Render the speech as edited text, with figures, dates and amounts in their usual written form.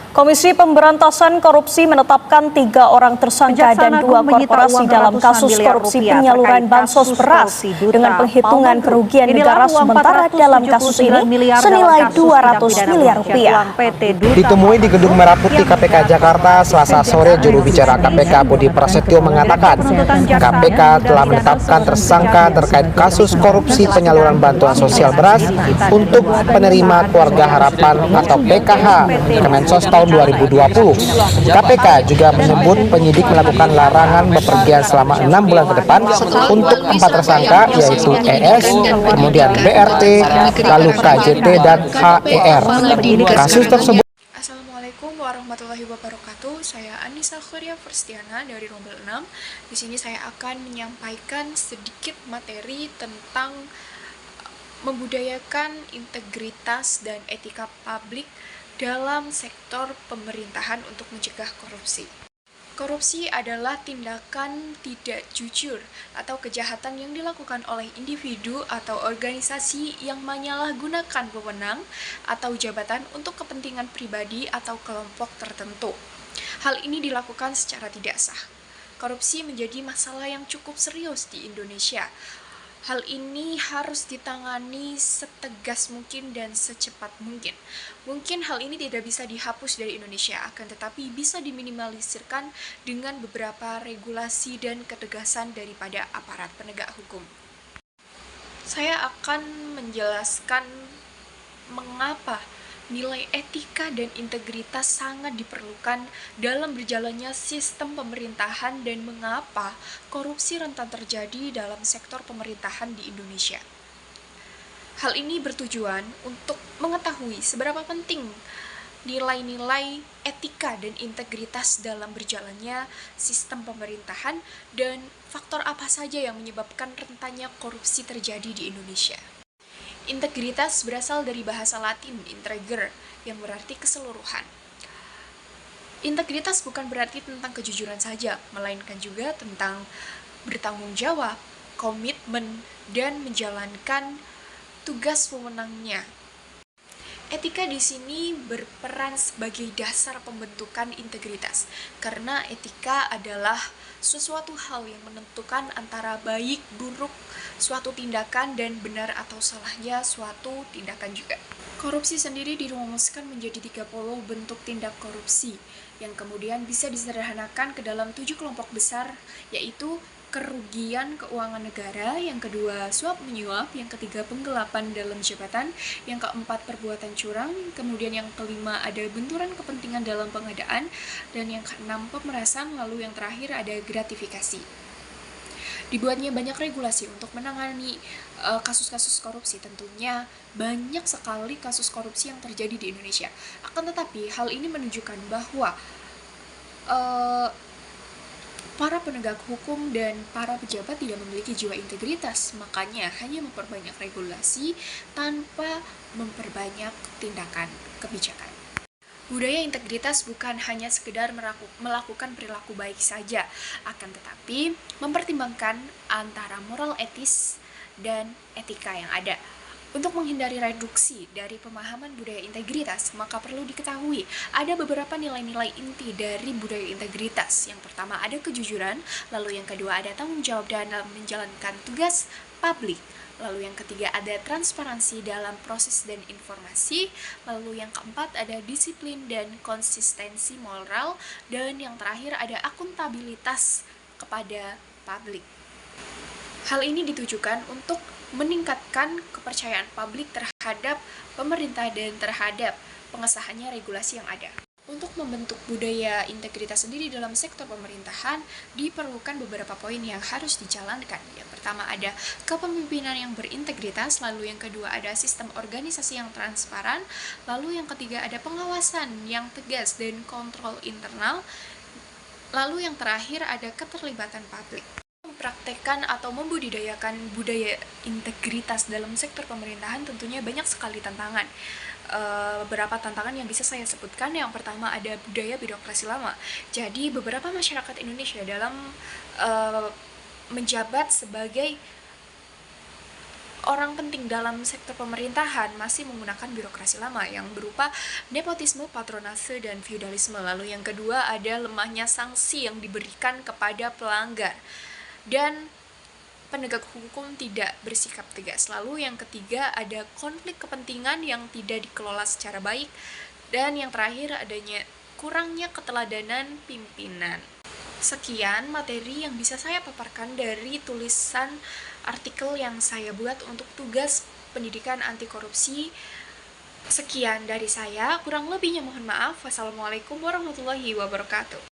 Komisi Pemberantasan Korupsi menetapkan 3 orang tersangka dan 2 korporasi dalam kasus korupsi penyaluran bansos beras dengan penghitungan kerugian negara sementara dalam kasus ini senilai 200 miliar rupiah. Ditemui di Gedung Merah Putih KPK Jakarta Selasa sore, juru bicara KPK Budi Prasetyo mengatakan KPK telah menetapkan tersangka terkait kasus korupsi penyaluran bantuan sosial beras untuk penerima Keluarga Harapan atau PKH Kemensos tahun 2020. KPK juga menyebut penyidik melakukan larangan bepergian selama 6 bulan ke depan untuk 4 tersangka, yaitu ES, kemudian BRT, lalu KJT dan HER. Kasus tersebut. Assalamualaikum warahmatullahi wabarakatuh. Saya Anissa Khouria Firstiana dari Rombel 6. Di sini saya akan menyampaikan sedikit materi tentang membudayakan integritas dan etika publik dalam sektor pemerintahan untuk mencegah korupsi. Korupsi adalah tindakan tidak jujur atau kejahatan yang dilakukan oleh individu atau organisasi yang menyalahgunakan wewenang atau jabatan untuk kepentingan pribadi atau kelompok tertentu. Hal ini dilakukan secara tidak sah. Korupsi menjadi masalah yang cukup serius di Indonesia. Hal ini harus ditangani setegas mungkin dan secepat mungkin. Mungkin hal ini tidak bisa dihapus dari Indonesia, akan tetapi bisa diminimalisirkan dengan beberapa regulasi dan ketegasan daripada aparat penegak hukum. Saya akan menjelaskan mengapa nilai etika dan integritas sangat diperlukan dalam berjalannya sistem pemerintahan dan mengapa korupsi rentan terjadi dalam sektor pemerintahan di Indonesia. Hal ini bertujuan untuk mengetahui seberapa penting nilai-nilai etika dan integritas dalam berjalannya sistem pemerintahan dan faktor apa saja yang menyebabkan rentannya korupsi terjadi di Indonesia. Integritas berasal dari bahasa Latin integer, yang berarti keseluruhan. Integritas bukan berarti tentang kejujuran saja, melainkan juga tentang bertanggung jawab, komitmen, dan menjalankan tugas wewenangnya. Etika di sini berperan sebagai dasar pembentukan integritas, karena etika adalah sesuatu hal yang menentukan antara baik buruk suatu tindakan dan benar atau salahnya suatu tindakan juga. Korupsi sendiri dirumuskan menjadi 30 bentuk tindak korupsi yang kemudian bisa disederhanakan ke dalam 7 kelompok besar, yaitu kerugian keuangan negara, yang kedua suap menyuap, yang ketiga penggelapan dalam jabatan, yang keempat perbuatan curang, kemudian yang kelima ada benturan kepentingan dalam pengadaan, dan yang keenam pemerasan, lalu yang terakhir ada gratifikasi. Dibuatnya banyak regulasi untuk menangani kasus-kasus korupsi. Tentunya banyak sekali kasus korupsi yang terjadi di Indonesia. Akan tetapi hal ini menunjukkan bahwa para penegak hukum dan para pejabat tidak memiliki jiwa integritas, makanya hanya memperbanyak regulasi tanpa memperbanyak tindakan kebijakan. Budaya integritas bukan hanya sekedar melakukan perilaku baik saja, akan tetapi mempertimbangkan antara moral etis dan etika yang ada. Untuk menghindari reduksi dari pemahaman budaya integritas, maka perlu diketahui ada beberapa nilai-nilai inti dari budaya integritas. Yang pertama ada kejujuran, lalu yang kedua ada tanggung jawab dalam menjalankan tugas publik, lalu yang ketiga ada transparansi dalam proses dan informasi, lalu yang keempat ada disiplin dan konsistensi moral, dan yang terakhir ada akuntabilitas kepada publik. Hal ini ditujukan untuk meningkatkan kepercayaan publik terhadap pemerintah dan terhadap pengesahannya regulasi yang ada. Untuk membentuk budaya integritas sendiri dalam sektor pemerintahan, diperlukan beberapa poin yang harus dijalankan. Yang pertama ada kepemimpinan yang berintegritas, lalu yang kedua ada sistem organisasi yang transparan, lalu yang ketiga ada pengawasan yang tegas dan kontrol internal, lalu yang terakhir ada keterlibatan publik. Mempraktekkan atau membudidayakan budaya integritas dalam sektor pemerintahan tentunya banyak sekali tantangan. Beberapa tantangan yang bisa saya sebutkan, yang pertama ada budaya birokrasi lama. Jadi beberapa masyarakat Indonesia dalam menjabat sebagai orang penting dalam sektor pemerintahan masih menggunakan birokrasi lama yang berupa nepotisme, patronase, dan feudalisme. Lalu yang kedua ada lemahnya sanksi yang diberikan kepada pelanggar dan penegak hukum tidak bersikap tegas. Lalu yang ketiga ada konflik kepentingan yang tidak dikelola secara baik, dan yang terakhir adanya kurangnya keteladanan pimpinan. Sekian materi yang bisa saya paparkan dari tulisan artikel yang saya buat untuk tugas pendidikan anti korupsi. Sekian dari saya, kurang lebihnya mohon maaf. Wassalamualaikum warahmatullahi wabarakatuh.